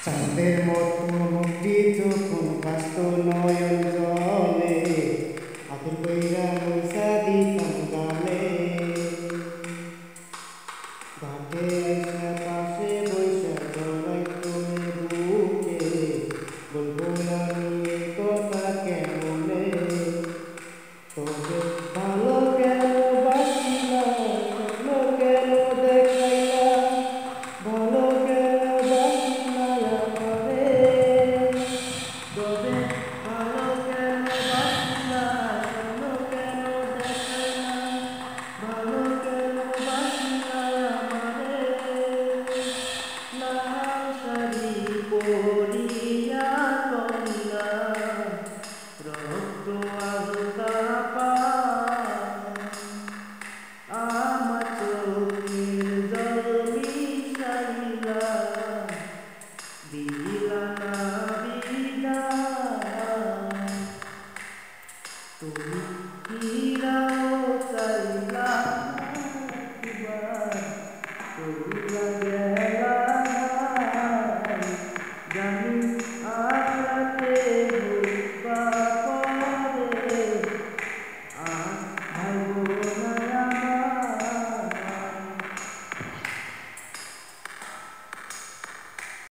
চাঁদের মতো মুক্তি যখন কাস্ত নয়ন জলে আতুর কইরা বৈশা দিতাম গালে ঘাটে আইসা পাশে বৈশা জড়াই তোরে বুকে বলবো আমি এ কথা কেমনে তোকে ভালো কেন বাসিলা স্বপ্ন কেন দেখাইলা ভালো কেন বাসিলা আমারে তোকে ভালো কেন বাসিলা স্বপ্ন কেন দেখাইলা ভালো কেন বাসিলা আমারে লাল শাড়ি পরিয়া কইলা রক্ত আলতা আমার চোখের জল মিশাইলা দিলা না বিদায় তুমি ফিরাও চাইলা একবার